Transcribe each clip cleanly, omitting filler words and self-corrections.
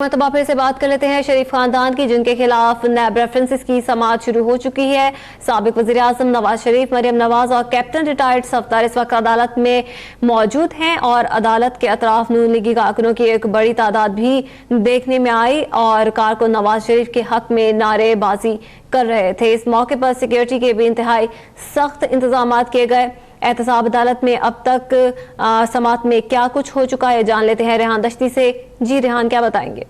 مرتبہ پھر سے بات کر لیتے ہیں شریف خاندان کی، جن کے خلاف نیب ریفرنسز کی سماعت شروع ہو چکی ہے۔ سابق وزیر اعظم نواز شریف، مریم نواز اور کیپٹن ریٹائرڈ صفدر اس وقت عدالت میں موجود ہیں اور عدالت کے اطراف نون لیگی کارکنوں کی ایک بڑی تعداد بھی دیکھنے میں آئی اور کارکن نواز شریف کے حق میں نعرے بازی کر رہے تھے۔ اس موقع پر سیکیورٹی کے بھی انتہائی سخت انتظامات کیے گئے۔ احتساب عدالت میں اب تک سماعت میں کیا کچھ ہو چکا ہے، جان لیتے ہیں ریحان دشتی سے۔ جی ریحان، کیا بتائیں گے؟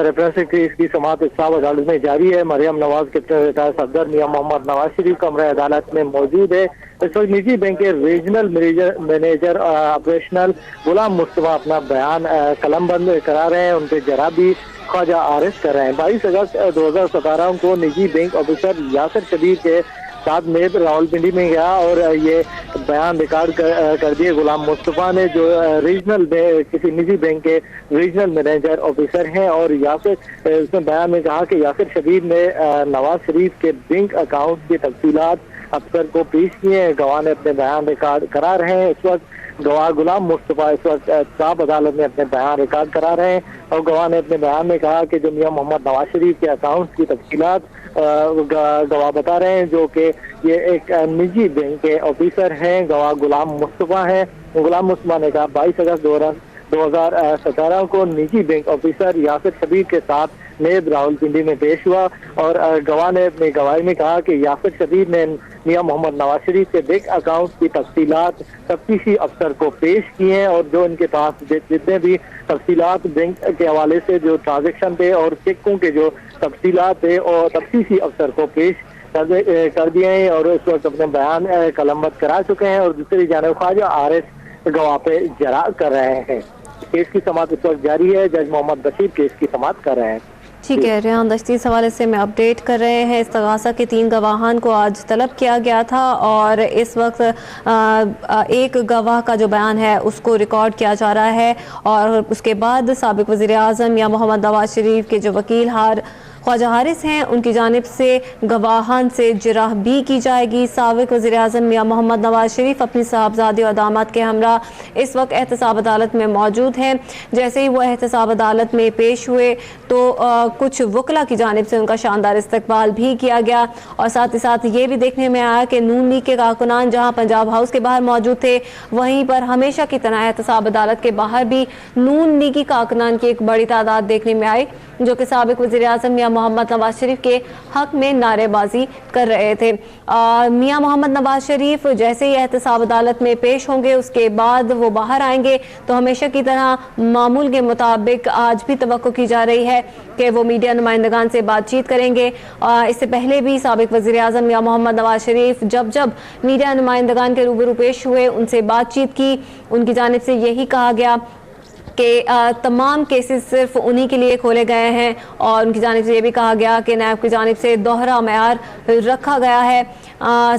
ریفرنس کیس کی سماعت احتساب عدالت میں جاری ہے۔ مریم نواز کیپٹن ریٹائرڈ صفدر میاں محمد نواز شریف کمرہ عدالت میں موجود ہے۔ اس وقت نجی بینک کے regional manager operational Ghulam Mustafa اپنا بیان قلم بند کرا رہے ہیں، ان پہ جرابی خواجہ عارض کر رہے ہیں۔ 22 اگست 2017 کو نجی بینک آفیسر یاسر شبیر کے ساتھ نیب راولپنڈی میں گیا اور یہ بیان ریکارڈ کر دیے غلام مصطفیٰ نے، جو ریجنل کسی نجی بینک کے ریجنل مینیجر آفیسر ہیں، اور اس نے بیان میں کہا کہ یاسر شبیر نے نواز شریف کے بینک اکاؤنٹ کی تفصیلات افسر کو پیش کیے ہیں۔ گواہ نے اپنے بیان ریکارڈ کرا رہے ہیں۔ اس وقت گواہ غلام مصطفیٰ اس وقت احتساب عدالت میں اپنے بیان ریکارڈ کرا رہے ہیں اور گواہ نے اپنے بیان میں کہا کہ جو میاں محمد نواز شریف کے اکاؤنٹ کی تفصیلات گواہ بتا رہے ہیں، جو کہ یہ ایک نجی بینک کے آفیسر ہیں، گواہ غلام مصطفیٰ ہیں۔ غلام مصطفیٰ نے کہا 22 اگست 2017 کو نجی بینک آفیسر یاسر شبیر کے ساتھ نیب راولپنڈی میں پیش ہوا اور گواہ نے اپنی گواہی میں کہا کہ یاسر شبیر نے میاں محمد نواز شریف کے بینک اکاؤنٹ کی تفصیلات تفتیشی افسر کو پیش کی ہیں اور جو ان کے پاس جتنے بھی تفصیلات بینک کے حوالے سے جو ٹرانزیکشن تھے اور چیکوں کے جو تفصیلات تھے اور تفتیشی افسر کو پیش کر دیے ہیں اور اس وقت اپنے بیان قلم بند کرا چکے ہیں اور دوسری جانب خواجہ عارض گواہ پہ جرا کر رہے ہیں۔ کیس کی سماعت اس وقت جاری ہے۔ جج محمد بشیر کیس کی سماعت کر رہے ہیں۔ ٹھیک ہے ریحان دشتی، اس حوالے سے میں اپڈیٹ کر رہے ہیں۔ استغاثہ کے 3 گواہان کو آج طلب کیا گیا تھا اور اس وقت ایک گواہ کا جو بیان ہے اس کو ریکارڈ کیا جا رہا ہے اور اس کے بعد سابق وزیر اعظم یا محمد نواز شریف کے جو وکیل خواجہ حارث ہیں، ان کی جانب سے گواہان سے جرح بھی کی جائے گی۔ سابق وزیر اعظم میاں محمد نواز شریف اپنی صاحبزادی اور داماد کے ہمراہ اس وقت احتساب عدالت میں موجود ہیں۔ جیسے ہی وہ احتساب عدالت میں پیش ہوئے تو کچھ وکلا کی جانب سے ان کا شاندار استقبال بھی کیا گیا اور ساتھ ہی ساتھ یہ بھی دیکھنے میں آیا کہ نون لیگ کے کارکنان جہاں پنجاب ہاؤس کے باہر موجود تھے، وہیں پر ہمیشہ کی طرح احتساب عدالت کے باہر بھی نون لیگی کارکنان کی ایک بڑی تعداد دیکھنے میں آئی، جو کہ سابق وزیر اعظم میاں محمد نواز شریف کے حق میں نعرے بازی کر رہے تھے۔ میاں محمد نواز شریف جیسے ہی احتساب عدالت میں پیش ہوں گے، اس کے بعد وہ باہر آئیں گے تو ہمیشہ کی طرح معمول کے مطابق آج بھی توقع کی جا رہی ہے کہ وہ میڈیا نمائندگان سے بات چیت کریں گے۔ اس سے پہلے بھی سابق وزیر اعظم میاں محمد نواز شریف جب میڈیا نمائندگان کے روبرو پیش ہوئے، ان سے بات چیت کی، ان کی جانب سے یہی کہا گیا کہ تمام کیسز صرف انہی کے لیے کھولے گئے ہیں اور ان کی جانب سے یہ بھی کہا گیا کہ نیب کی جانب سے دوہرا معیار رکھا گیا ہے۔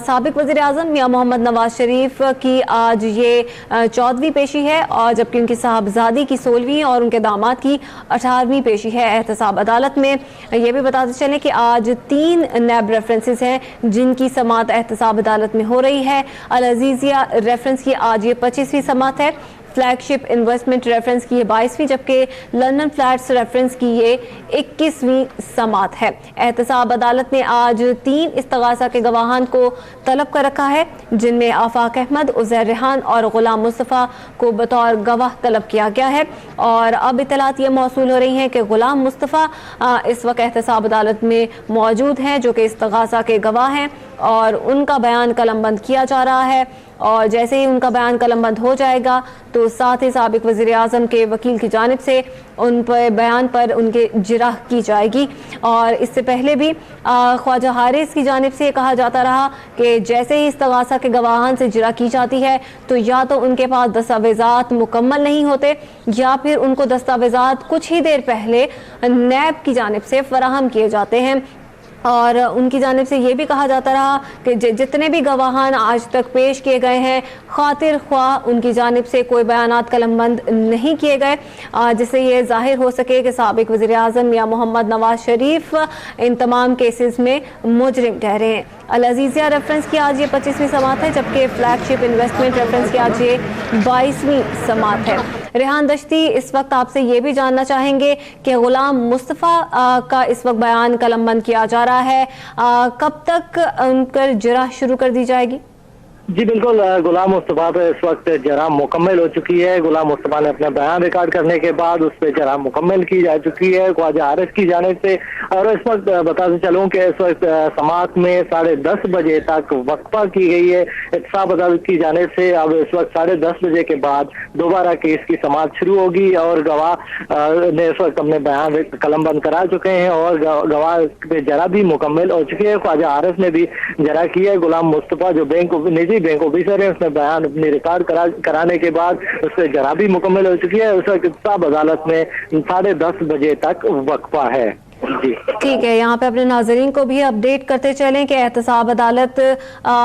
سابق وزیر اعظم میاں محمد نواز شریف کی آج یہ 14ویں پیشی ہے اور جبکہ ان کی صاحبزادی کی 16ویں اور ان کے داماد کی 18ویں پیشی ہے احتساب عدالت میں۔ یہ بھی بتاتے چلیں کہ آج 3 نیب ریفرنسز ہیں جن کی سماعت احتساب عدالت میں ہو رہی ہے۔ العزیزیہ ریفرنس کی آج یہ 25ویں سماعت ہے، فلیگ شپ انویسٹمنٹ ریفرنس کی یہ 22ویں، جبکہ لندن فلیٹس ریفرنس کی یہ 21ویں سماعت ہے۔ احتساب عدالت نے آج 3 استغاثہ کے گواہان کو طلب کر رکھا ہے، جن میں آفاق احمد، عزیر ریحان اور غلام مصطفیٰ کو بطور گواہ طلب کیا گیا ہے اور اب اطلاعات یہ موصول ہو رہی ہیں کہ غلام مصطفیٰ اس وقت احتساب عدالت میں موجود ہیں، جو کہ استغاثہ کے گواہ ہیں اور ان کا بیان قلم بند کیا جا رہا ہے اور جیسے ہی ان کا بیان قلم بند ہو جائے گا تو ساتھ ہی سابق وزیر اعظم کے وکیل کی جانب سے ان پر بیان پر ان کے جرح کی جائے گی۔ اور اس سے پہلے بھی خواجہ حارث کی جانب سے کہا جاتا رہا کہ جیسے ہی استغاثہ کے گواہان سے جرح کی جاتی ہے تو یا تو ان کے پاس دستاویزات مکمل نہیں ہوتے یا پھر ان کو دستاویزات کچھ ہی دیر پہلے نیب کی جانب سے فراہم کیے جاتے ہیں اور ان کی جانب سے یہ بھی کہا جاتا رہا کہ جتنے بھی گواہان آج تک پیش کیے گئے ہیں، خاطر خواہ ان کی جانب سے کوئی بیانات قلم بند نہیں کیے گئے، جس سے یہ ظاہر ہو سکے کہ سابق وزیر اعظم یا محمد نواز شریف ان تمام کیسز میں مجرم ٹھہرے ہیں۔ العزیزیہ ریفرنس کی آج یہ 25ویں سماعت ہے، جبکہ فلیگ شپ انویسٹمنٹ ریفرنس کی آج یہ 22ویں سماعت ہے۔ ریحان دشتی، اس وقت آپ سے یہ بھی جاننا چاہیں گے کہ غلام مصطفیٰ کا اس وقت بیان قلم بند کیا جا رہا ہے، کب تک ان پر جرح شروع کر دی جائے گی؟ جی بالکل، غلام مصطفیٰ پہ اس وقت جرح مکمل ہو چکی ہے۔ غلام مصطفیٰ نے اپنا بیان ریکارڈ کرنے کے بعد اس پہ جرح مکمل کی جا چکی ہے خواجہ عارف کی جانب سے، اور اس وقت بتاتے چلوں کہ اس وقت سماعت میں 10:30 بجے تک وقفہ کی گئی ہے احتساب عدالت کی جانب سے۔ اب اس وقت 10:30 بجے کے بعد دوبارہ کیس کی سماعت شروع ہوگی، اور گواہ نے اس وقت اپنے بیان قلم بند کرا چکے ہیں، اور گواہ پہ جرح بھی مکمل ہو چکی ہے۔ خواجہ عارف نے بھی جرح کی ہے۔ غلام مصطفیٰ جو نجی بینک آفیسر ہے، اس نے بیان اپنی ریکارڈ کرانے کے بعد اس پہ جرح بھی مکمل ہو چکی ہے۔ اس وقت احتساب عدالت میں 10:30 بجے تک وقفہ ہے۔ جی ٹھیک ہے، یہاں پہ اپنے ناظرین کو بھی اپڈیٹ کرتے چلیں کہ احتساب عدالت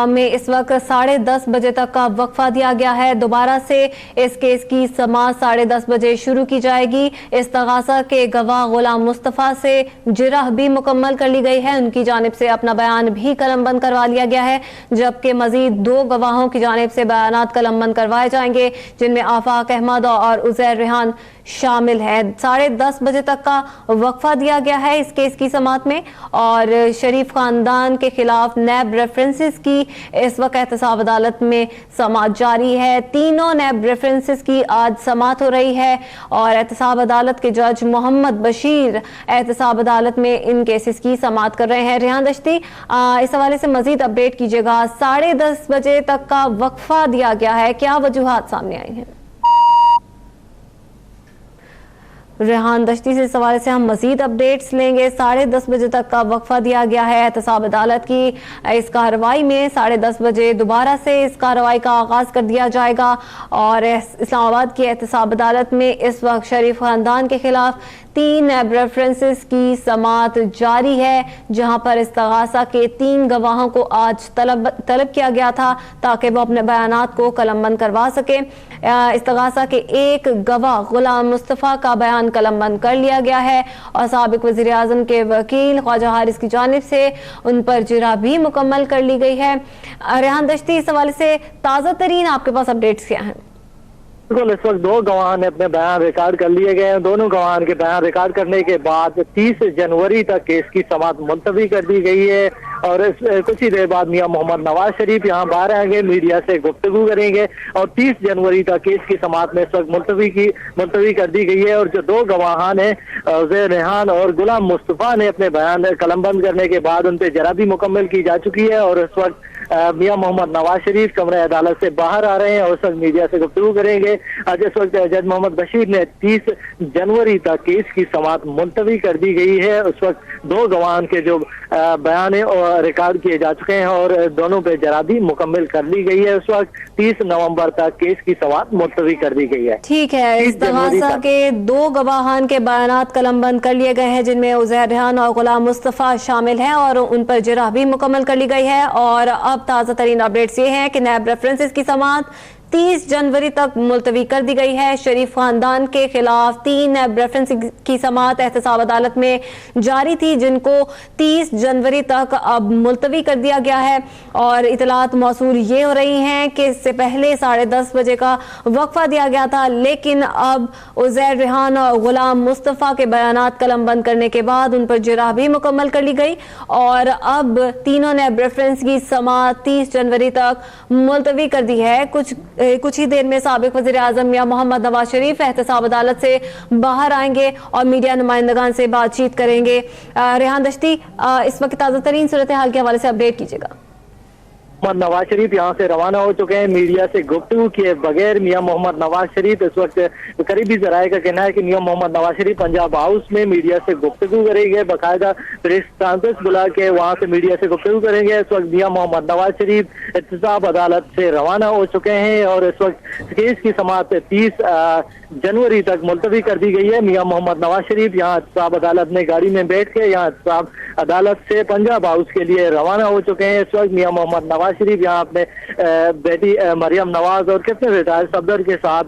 میں اس وقت 10:30 بجے تک کا وقفہ دیا گیا ہے۔ دوبارہ سے اس کیس کی سماعت 10:30 بجے شروع کی جائے گی۔ استغاثہ کے گواہ غلام مصطفیٰ سے جرح بھی مکمل کر لی گئی ہے، ان کی جانب سے اپنا بیان بھی قلم بند کروا لیا گیا ہے، جبکہ مزید 2 گواہوں کی جانب سے بیانات قلم بند کروائے جائیں گے، جن میں آفاق احمد اور عزیر ریحان شامل ہے۔ 10:30 بجے تک کا وقفہ دیا گیا ہے اس کیس کی سماعت میں، اور شریف خاندان کے خلاف نیب ریفرنسز کی اس وقت احتساب عدالت میں سماعت جاری ہے۔ تینوں نیب ریفرنسز کی آج سماعت ہو رہی ہے، اور احتساب عدالت کے جج محمد بشیر احتساب عدالت میں ان کیسز کی سماعت کر رہے ہیں۔ ریحان دشتی، اس حوالے سے مزید اپڈیٹ کیجیے گا۔ 10:30 بجے تک کا وقفہ دیا گیا ہے، کیا وجوہات سامنے آئی ہیں؟ ریحان دشتی سے اس حوالے سے ہم مزید اپڈیٹس لیں گے۔ 10:30 بجے تک کا وقفہ دیا گیا ہے احتساب عدالت کی اس کارروائی میں۔ 10:30 بجے دوبارہ سے اس کارروائی کا آغاز کر دیا جائے گا، اور اسلام آباد کی احتساب عدالت میں اس وقت شریف خاندان کے خلاف 3 نیب ریفرنسز کی سماعت جاری ہے، جہاں پر استغاثہ کے 3 گواہوں کو آج طلب کیا گیا تھا تاکہ وہ اپنے بیانات کو قلم بند کروا سکے۔ استغاثہ کے 1 گواہ غلام مصطفیٰ کا بیان قلم بند کر لیا گیا ہے، اور سابق وزیر اعظم کے وکیل خواجہ حارث کی جانب سے ان پر جرح بھی مکمل کر لی گئی ہے۔ ریحان دشتی، اس حوالے سے تازہ ترین آپ کے پاس اپڈیٹس کیا ہیں؟ بالکل، اس وقت 2 گواہ نے اپنے بیان ریکارڈ کر لیے گئے ہیں۔ دونوں گواہان کے بیان ریکارڈ کرنے کے بعد 30 جنوری تک کیس کی سماعت ملتوی کر دی گئی ہے، اور کچھ ہی دیر بعد میاں محمد نواز شریف یہاں باہر آئیں گے، میڈیا سے گفتگو کریں گے، اور 30 جنوری تک کیس کی سماعت میں اس وقت ملتوی کر دی گئی ہے۔ اور جو 2 گواہان ہیں عزیر ریحان اور غلام مصطفیٰ نے اپنے بیان قلم بند کرنے کے بعد ان پہ جرح بھی مکمل کی جا چکی ہے، اور اس وقت میاں محمد نواز شریف کمرہ عدالت سے باہر آ رہے ہیں اور اس وقت میڈیا سے گفتگو کریں گے۔ آج اس وقت جج محمد بشیر نے 30 جنوری تک کیس کی سماعت ملتوی کر دی گئی ہے۔ اس وقت 2 گواہان کے جو بیان ریکارڈ کیے جا چکے ہیں، اور دونوں پہ جرح بھی مکمل کر لی گئی ہے۔ اس وقت 30 نومبر تک کیس کی سماعت ملتوی کر دی گئی ہے۔ ٹھیک ہے، استغاثہ کے 2 گواہان کے بیانات قلم بند کر لیے گئے ہیں، جن میں عزیر ریحان اور غلام مصطفیٰ شامل ہیں، اور ان پر جرح بھی مکمل کر لی گئی ہے۔ اور اب تازہ ترین اپڈیٹس یہ ہیں کہ نیب ریفرنسز کی سماعت 30 جنوری تک ملتوی کر دی گئی ہے۔ شریف خاندان کے خلاف 3 نیب ریفرنس کی سماعت احتساب عدالت میں جاری تھی، جن کو 30 جنوری تک اب ملتوی کر دیا گیا ہے، اور اطلاعات موصول یہ ہو رہی ہیں کہ اس سے پہلے 10:30 بجے کا وقفہ دیا گیا تھا، لیکن اب عزیر ریحان اور غلام مصطفیٰ کے بیانات قلم بند کرنے کے بعد ان پر جرح بھی مکمل کر لی گئی، اور اب تینوں نیب ریفرنس کی سماعت 30 جنوری تک ملتوی کر دی ہے۔ کچھ ہی دیر میں سابق وزیر اعظم میاں محمد نواز شریف احتساب عدالت سے باہر آئیں گے اور میڈیا نمائندگان سے بات چیت کریں گے۔ ریحان دشتی، اس وقت تازہ ترین صورتحال کے حوالے سے اپڈیٹ کیجیے گا۔ محمد نواز شریف یہاں سے روانہ ہو چکے ہیں۔ میڈیا سے گفتگو کیے بغیر میاں محمد نواز شریف اس وقت قریبی ذرائع کا کہنا ہے کہ میاں محمد نواز شریف پنجاب ہاؤس میں میڈیا سے گفتگو کریں گے، باقاعدہ پریس کانفرنس بلا کے وہاں سے میڈیا سے گفتگو کریں گے۔ اس وقت میاں محمد نواز شریف احتساب عدالت سے روانہ ہو چکے ہیں، اور اس وقت کیس کی سماعت 30 جنوری تک ملتوی کر دی گئی ہے۔ میاں محمد نواز شریف یہاں احتساب عدالت میں گاڑی میں بیٹھ کے یہاں احتساب عدالت سے پنجاب ہاؤس کے لیے روانہ ہو چکے ہیں۔ اس وقت میاں محمد نواز شریف یہاں اپنے بیٹی مریم نواز اور کیپٹن ریٹائر صفدر کے ساتھ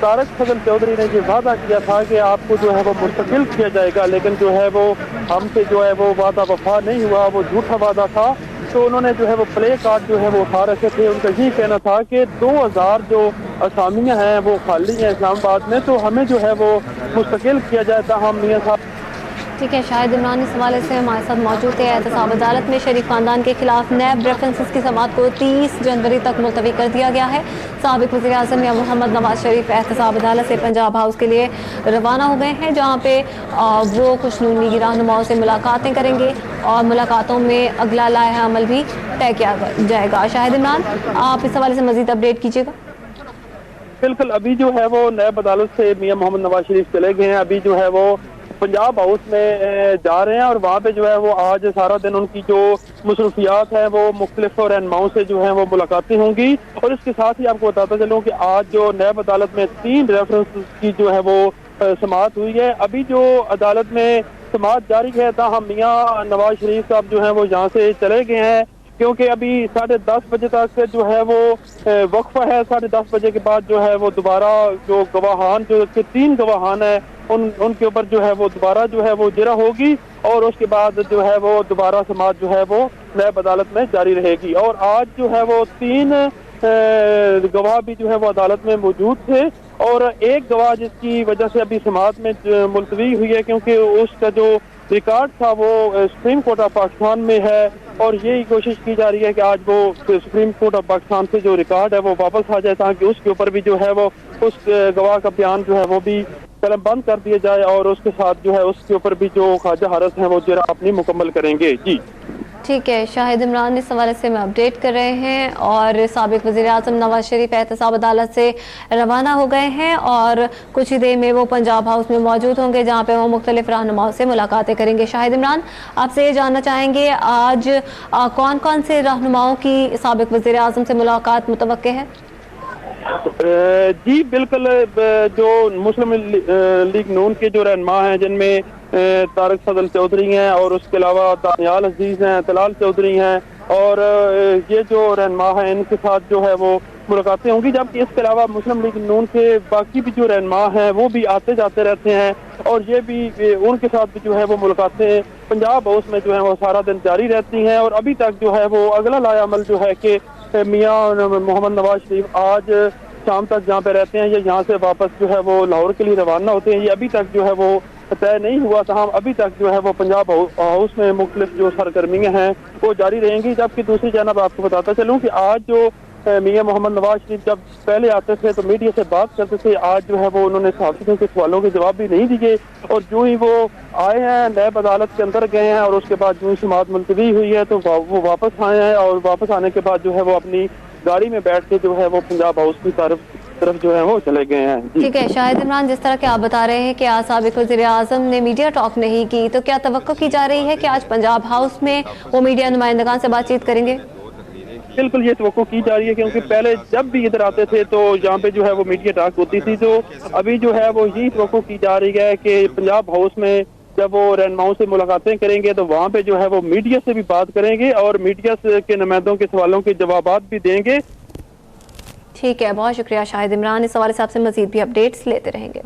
طارق فضل چودھری نے یہ وعدہ کیا تھا کہ آپ کو جو ہے وہ مستقل کیا جائے گا، لیکن جو ہے وہ ہم سے جو ہے وہ وعدہ وفا نہیں ہوا، وہ جھوٹا وعدہ تھا۔ تو انہوں نے جو ہے وہ پلے کارڈ جو ہے وہ اٹھا رکھے تھے، ان کا یہی کہنا تھا کہ 2000 جو اسامیاں ہیں وہ خالی ہیں اسلام آباد میں، تو ہمیں جو ہے وہ مستقل کیا جائے۔ تاہم میاں صاحب ٹھیک ہے، شاہد عمران اس حوالے سے ہمارے ساتھ موجود تھے۔ احتساب عدالت میں شریف خاندان کے خلاف نیب ریفرنسز کی سماعت کو 30 جنوری تک ملتوی کر دیا گیا ہے۔ سابق وزیر اعظم یا محمد نواز شریف احتساب عدالت سے پنجاب ہاؤس کے لیے روانہ ہو گئے ہیں، جہاں پہ وہ کچھ نون لیگی رہنماؤں سے ملاقاتیں کریں گے اور ملاقاتوں میں اگلا لائحہ عمل بھی طے کیا جائے گا۔ شاہد عمران، آپ اس حوالے سے مزید اپڈیٹ کیجیے گا۔ بالکل، ابھی جو ہے وہ نیب عدالت سے میاں محمد نواز شریف چلے گئے ہیں، ابھی جو ہے وہ پنجاب ہاؤس میں جا رہے ہیں اور وہاں پہ جو ہے وہ آج سارا دن ان کی جو مصروفیات ہیں وہ مختلف رہنماؤں سے جو ہیں وہ ملاقاتیں ہوں گی۔ اور اس کے ساتھ ہی آپ کو بتاتا چلوں کہ آج جو نیب عدالت میں 3 ریفرنس کی جو ہے وہ سماعت ہوئی ہے۔ ابھی جو عدالت میں سماعت جاری ہے، تاہم میاں نواز شریف صاحب جو ہیں وہ یہاں سے چلے گئے ہیں، کیونکہ ابھی 10:30 بجے تک جو ہے وہ وقفہ ہے۔ 10:30 بجے کے بعد جو ہے وہ دوبارہ جو گواہان، جو 3 گواہان ہیں، ان کے اوپر جو ہے وہ دوبارہ جو ہے وہ جرح ہوگی اور اس کے بعد جو ہے وہ دوبارہ سماعت جو ہے وہ نیب عدالت میں جاری رہے گی۔ اور آج جو ہے وہ 3 گواہ بھی جو ہے وہ عدالت میں موجود تھے اور ایک گواہ جس کی وجہ سے ابھی سماعت میں ملتوی ہوئی ہے، کیونکہ اس کا جو ریکارڈ تھا وہ سپریم کورٹ آف پاکستان میں ہے اور یہی کوشش کی جا رہی ہے کہ آج وہ سپریم کورٹ آف پاکستان سے جو ریکارڈ ہے وہ واپس آ جائے، تاکہ اس کے اوپر بھی جو ہے وہ اس گواہ کا بیان جو ہے وہ بھی قلم بند کر دیا جائے اور اس کے ساتھ جو ہے اس کے اوپر بھی جو خواجہ حارث ہیں وہ جرح اپنی مکمل کریں گے۔ جی ٹھیک ہے، شاہد عمران اس حوالے سے میں اپڈیٹ کر رہے ہیں اور سابق وزیر اعظم نواز شریف احتساب عدالت سے روانہ ہو گئے ہیں اور کچھ ہی دیر میں وہ پنجاب ہاؤس میں موجود ہوں گے، جہاں پہ وہ مختلف رہنماؤں سے ملاقاتیں کریں گے۔ شاہد عمران، آپ سے یہ جاننا چاہیں گے آج کون کون سے رہنماؤں کی سابق وزیر اعظم سے ملاقات متوقع ہے؟ جی بالکل، جو مسلم لیگ نون کے جو رہنما ہیں، جن میں طارق فضل چودھری ہیں اور اس کے علاوہ دانیال عزیز ہیں، طلال چودھری ہیں اور یہ جو رہنما ہیں ان کے ساتھ جو ہے وہ ملاقاتیں ہوں گی، جبکہ اس کے علاوہ مسلم لیگ نون کے باقی بھی جو رہنما ہیں وہ بھی آتے جاتے رہتے ہیں اور یہ بھی ان کے ساتھ بھی جو ہے وہ ملاقاتیں پنجاب ہاؤس میں جو ہے وہ سارا دن جاری رہتی ہیں۔ اور ابھی تک جو ہے وہ اگلا لائحہ عمل جو ہے کہ میاں محمد نواز شریف آج شام تک جہاں پہ رہتے ہیں یا یہاں سے واپس جو ہے وہ لاہور کے لیے روانہ ہوتے ہیں، یہ ابھی تک جو ہے وہ طے نہیں ہوا، تاہم ابھی تک جو ہے وہ پنجاب ہاؤس میں مختلف جو سرگرمیاں ہیں وہ جاری رہیں گی۔ جبکہ دوسری جانب آپ کو بتاتا چلوں کہ آج جو میاں محمد نواز شریف جب پہلے آتے تھے تو میڈیا سے بات کرتے تھے، آج جو ہے وہ انہوں نے صحافیوں کے سوالوں کے جواب بھی نہیں دیے اور جو ہی وہ آئے ہیں نیب عدالت کے اندر گئے ہیں اور اس کے بعد جو سماعت ملتوی ہوئی ہے تو وہ واپس آئے ہیں اور واپس آنے کے بعد جو ہے وہ اپنی گاڑی میں بیٹھ کے جو ہے وہ پنجاب ہاؤس کی طرف جو ہے وہ چلے گئے ہیں۔ ٹھیک ہے شاہد عمران، جس طرح کہ آپ بتا رہے ہیں کہ آج سابق وزیر اعظم نے میڈیا ٹاک نہیں کی، تو کیا توقع کی جا رہی ہے کہ آج پنجاب ہاؤس میں وہ میڈیا نمائندگان سے بات چیت کریں گے؟ بالکل یہ توقع کی جا رہی ہے، کیونکہ پہلے جب بھی ادھر آتے تھے تو یہاں پہ جو ہے وہ میڈیا ٹاک ہوتی تھی، تو ابھی جو ہے وہ یہی توقع کی جا رہی ہے کہ پنجاب ہاؤس میں جب وہ رہنماؤں سے ملاقاتیں کریں گے تو وہاں پہ جو ہے وہ میڈیا سے بھی بات کریں گے اور میڈیا کے نمائندوں کے سوالوں کے جوابات بھی دیں گے۔ ٹھیک ہے، بہت شکریہ شاہد عمران، اس حوالے سے آپ سے مزید بھی اپڈیٹس لیتے رہیں گے۔